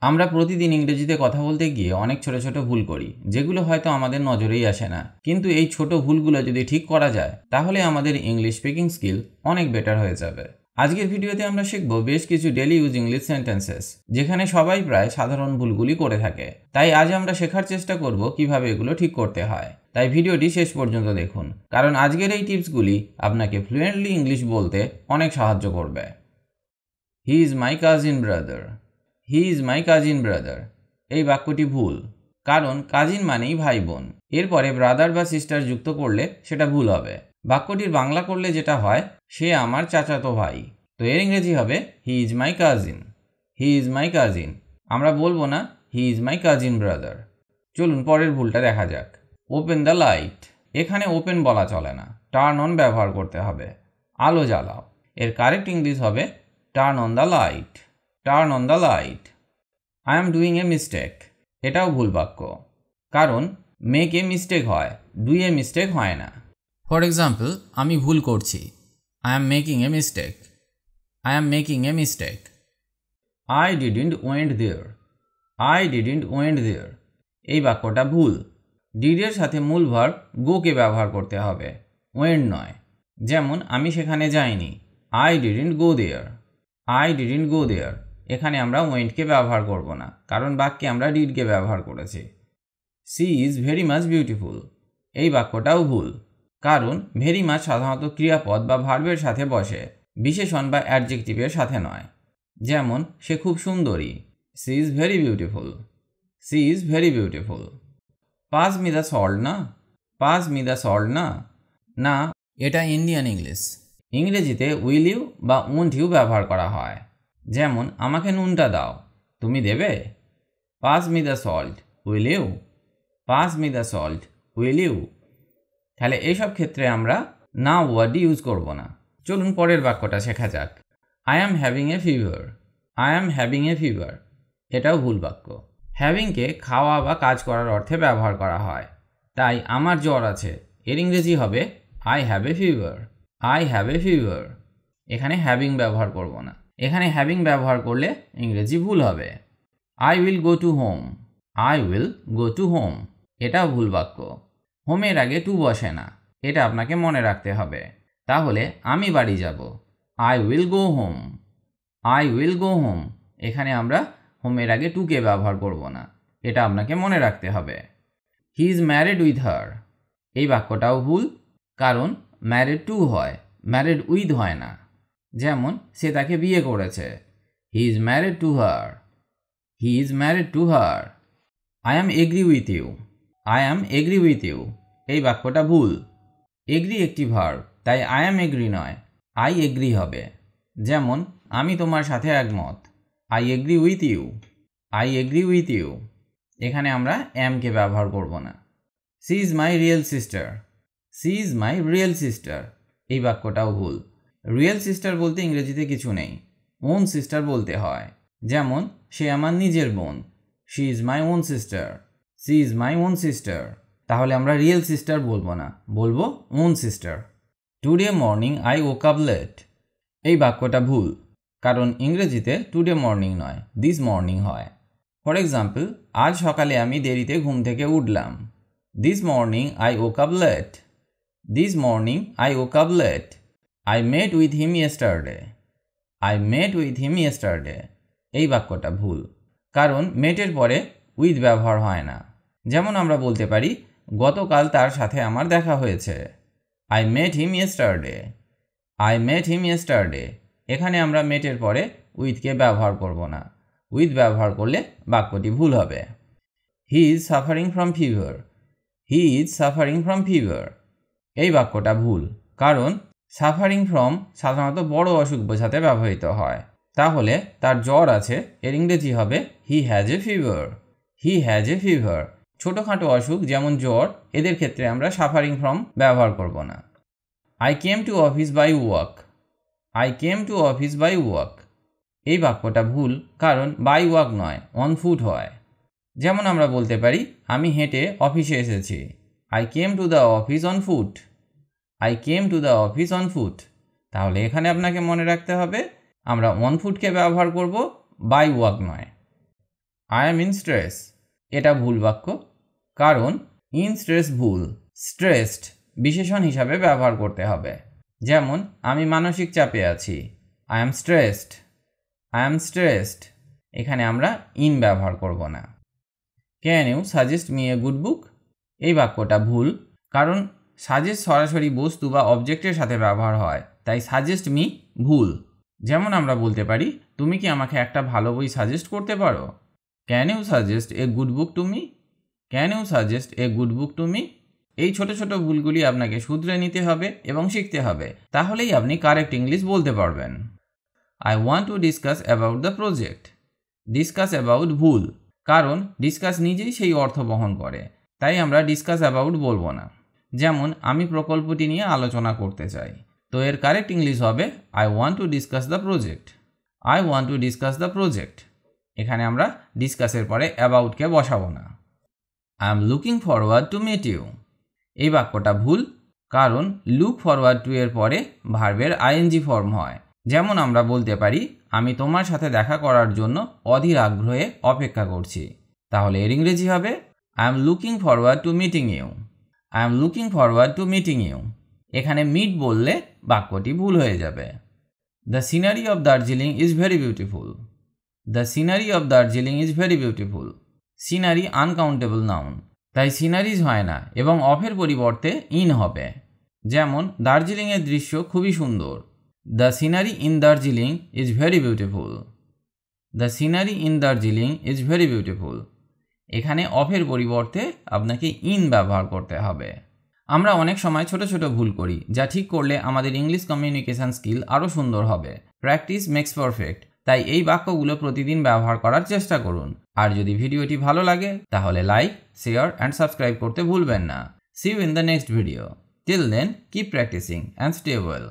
আমরা প্রতিদিন ইংরেজিতে কথা বলতে গিয়ে অনেক ছোট ছোট ভুল করি, যেগুলো হয়তো আমাদের নজরেই আসে না। কিন্তু এই ছোট ভুলগুলো যদি ঠিক করা যায়, তাহলে আমাদের ইংলিশ স্পিকিং স্কিল অনেক বেটার হয়ে যাবে। আজকের ভিডিওতে আমরা শিখব বেশ কিছু ডেলি ইউজ ইংলিশ সেন্টেন্সেস, যেখানে সবাই প্রায় সাধারণ ভুলগুলি করে থাকে। তাই আজ আমরা শেখার চেষ্টা করব কিভাবে এগুলো ঠিক করতে হয়। তাই ভিডিওটি শেষ পর্যন্ত দেখুন, কারণ আজকের এই টিপসগুলি আপনাকে ফ্লুয়েন্টলি ইংলিশ বলতে অনেক সাহায্য করবে। He is my cousin brother. He is my cousin brother. এই বাক্যটি ভুল, কারণ কাজিন মানেই ভাই বোন। এরপরে ব্রাদার বা সিস্টার যুক্ত করলে সেটা ভুল হবে। বাক্যটির বাংলা করলে যেটা হয়, সে আমার চাচাতো ভাই। তো এর ইংরেজি হবে he is my cousin. He is my cousin. আমরা বলবো না he is my cousin brother. চলুন পরের ভুলটা দেখা যাক। Open the light. এখানে ওপেন বলা চলে না, টার্ন অন ব্যবহার করতে হবে। আলো জ্বালাও। এর কারেক্ট ইংলিশ হবে turn on the light. Turn on the light. I am doing a mistake. এটাও ভুল বাক্য, কারণ মেক এ মিস্টেক হয়, ডু এ মিস্টেক হয় না। ফর এক্সাম্পল, আমি ভুল করছি। I am making a mistake. I am making a mistake. I didn't went there. I didn't went there. এই বাক্যটা ভুল। ডিডের সাথে মূল ভার্ব গোকে ব্যবহার করতে হবে, ওয়েন্ট নয়। যেমন আমি সেখানে যাইনি। I didn't go there. I didn't go there. এখানে আমরা ওয়েন্টকে ব্যবহার করব না, কারণ বাক্যে আমরা ডিডকে ব্যবহার করেছি। She is very much beautiful. এই বাক্যটাও ভুল, কারণ ভেরি মাচ সাধারণত ক্রিয়াপদ বা ভার্বের সাথে বসে, বিশেষণ বা অ্যাডজেক্টিভের সাথে নয়। যেমন সে খুব সুন্দরী। She is very beautiful. She is very beautiful. Pass me the salt না। পাস মি দ্য সল্ট না। না, এটা ইন্ডিয়ান ইংলিশ। ইংরেজিতে উইল ইউ বা ওন্ট ইউ ব্যবহার করা হয়। যেমন আমাকে নুনটা দাও, তুমি দেবে? Pass me the salt, will you? Pass me the salt, will you? তাহলে এইসব ক্ষেত্রে আমরা না ওয়ার্ডই ইউজ করব না। চলুন পরের বাক্যটা শেখা যাক। I am having a fever. I am having a fever. এটাও ভুল বাক্য। হ্যাভিংকে খাওয়া বা কাজ করার অর্থে ব্যবহার করা হয়। তাই আমার জ্বর আছে, এর ইংরেজি হবে I have a fever. I have a fever. এখানে হ্যাভিং ব্যবহার করব না। এখানে হ্যাভিং ব্যবহার করলে ইংরেজি ভুল হবে। I will go to home. I will go to home. এটাও ভুল বাক্য। হোমের আগে টু বসে না, এটা আপনাকে মনে রাখতে হবে। তাহলে আমি বাড়ি যাব। I will go home. I will go home. এখানে আমরা হোমের আগে টুকে ব্যবহার করব না, এটা আপনাকে মনে রাখতে হবে। He is married with her. এই বাক্যটাও ভুল, কারণ ম্যারিড টু হয়, ম্যারিড উইথ হয় না। যেমন সে তাকে বিয়ে করেছে। He is married to her. He is married to her. I am agree with you. I am agree with you. এই বাক্যটা ভুল। এগ্রি একটি ভার্ব, তাই আই অ্যাম এগ্রি নয়, আই এগ্রি হবে। যেমন আমি তোমার সাথে একমত। I agree with you. I agree with you. এখানে আমরা অ্যামকে ব্যবহার করব না। She is my real sister. She is my real sister. এই বাক্যটাও ভুল। রিয়েল সিস্টার বলতে ইংরেজিতে কিছু নেই, ওন সিস্টার বলতে হয়। যেমন সে আমার নিজের বোন। She is my own sister. She is my own sister. তাহলে আমরা রিয়েল সিস্টার বলবো না, বলবো own sister. Today morning I woke up late। এই বাক্যটা ভুল, কারণ ইংরেজিতে টুডে মর্নিং নয়, দিস মর্নিং হয়। ফর এক্সাম্পল, আজ সকালে আমি দেরিতে ঘুম থেকে উঠলাম। This morning I woke up late। This morning I woke up late। I met with him yesterday। I met with him yesterday। এই বাক্যটা ভুল, কারণ মেটের পরে উইথ ব্যবহার হয় না। যেমন আমরা বলতে পারি গতকাল তার সাথে আমার দেখা হয়েছে। I met him yesterday। I met him yesterday। এখানে আমরা মেটের পরে উইথকে ব্যবহার করব না, উইথ ব্যবহার করলে বাক্যটি ভুল হবে। He is suffering from fever। He is suffering from fever। এই বাক্যটা ভুল, কারণ সাফারিং ফ্রম সাধারণত বড় অসুখ বোঝাতে ব্যবহৃত হয়। তাহলে তার জ্বর আছে, এর ইংরেজি হবে he has a fever. He has a fever. ছোটোখাটো অসুখ যেমন জ্বর, এদের ক্ষেত্রে আমরা সাফারিং ফ্রম ব্যবহার করব না। I came to office by walk. I came to office by walk. এই বাক্যটা ভুল, কারণ বাই ওয়াক নয়, অন ফুট হয়। যেমন আমরা বলতে পারি আমি হেঁটে অফিসে এসেছি। I came to the office on foot. I came to the office on foot. তাহলে এখানে আপনাকে মনে রাখতে হবে আমরা অন ফুটকে ব্যবহার করব, বাই ওয়াক নয়। আই অ্যাম ইন স্ট্রেস, এটা ভুল বাক্য, কারণ ইন স্ট্রেস ভুল, স্ট্রেসড বিশেষণ হিসাবে ব্যবহার করতে হবে। যেমন আমি মানসিক চাপে আছি, I am stressed, I am stressed, এখানে আমরা ইন ব্যবহার করব না। Can you suggest me a good book, এই বাক্যটা ভুল, কারণ সাজেস্ট সরাসরি বস্তু বা অবজেক্টের সাথে ব্যবহার হয়, তাই সাজেস্ট মি ভুল। যেমন আমরা বলতে পারি, তুমি কি আমাকে একটা ভালো বই সাজেস্ট করতে পারো? Can you suggest a good book to me, can you suggest a good book to me. এই ছোট ছোট ভুলগুলি আপনাকে শুধরে নিতে হবে এবং শিখতে হবে, তাহলেই আপনি কারেক্ট ইংলিশ বলতে পারবেন। I want to discuss about the project, discuss about ভুল, কারণ ডিসকাস নিজেই সেই অর্থ বহন করে, তাই আমরা ডিসকাস অ্যাবাউট বলবো না। যেমন আমি প্রকল্পটি নিয়ে আলোচনা করতে চাই, তো এর কারেক্ট ইংলিশ হবে I want to discuss the project, I want to discuss the project. এখানে আমরা ডিসকাসের পরে অ্যাবাউটকে বসাবো না। I am looking forward to meet you, এই বাক্যটা ভুল, কারণ লুক ফরওয়ার্ড টু এর পরে ভার্বের আইএনজি ফর্ম হয়। যেমন আমরা বলতে পারি, আমি তোমার সাথে দেখা করার জন্য অধীর আগ্রহে অপেক্ষা করছি, তাহলে এর ইংরেজি হবে I am looking forward to meeting you, I am looking forward to meeting you. এখানে মিট বললে বাক্যটি ভুল হয়ে যাবে। The scenery of Darjeeling is very beautiful, the scenery of Darjeeling is very beautiful. Scenery uncountable noun, তাই সিনারিজ হয় না এবং অফের পরিবর্তে ইন হবে। যেমন দার্জিলিংয়ের দৃশ্য খুবই সুন্দর, the scenery in Darjeeling is very beautiful, the scenery in Darjeeling is very beautiful. এখানে অফের পরিবর্তে আপনাকে ইন ব্যবহার করতে হবে। আমরা অনেক সময় ছোট ছোট ভুল করি, যা ঠিক করলে আমাদের ইংলিশ কমিউনিকেশন স্কিল আরও সুন্দর হবে। প্র্যাকটিস মেক্স পারফেক্ট, তাই এই বাক্যগুলো প্রতিদিন ব্যবহার করার চেষ্টা করুন। আর যদি ভিডিওটি ভালো লাগে তাহলে লাইক, শেয়ার অ্যান্ড সাবস্ক্রাইব করতে ভুলবেন না। See you in the next video. Till then, keep practising and stay well.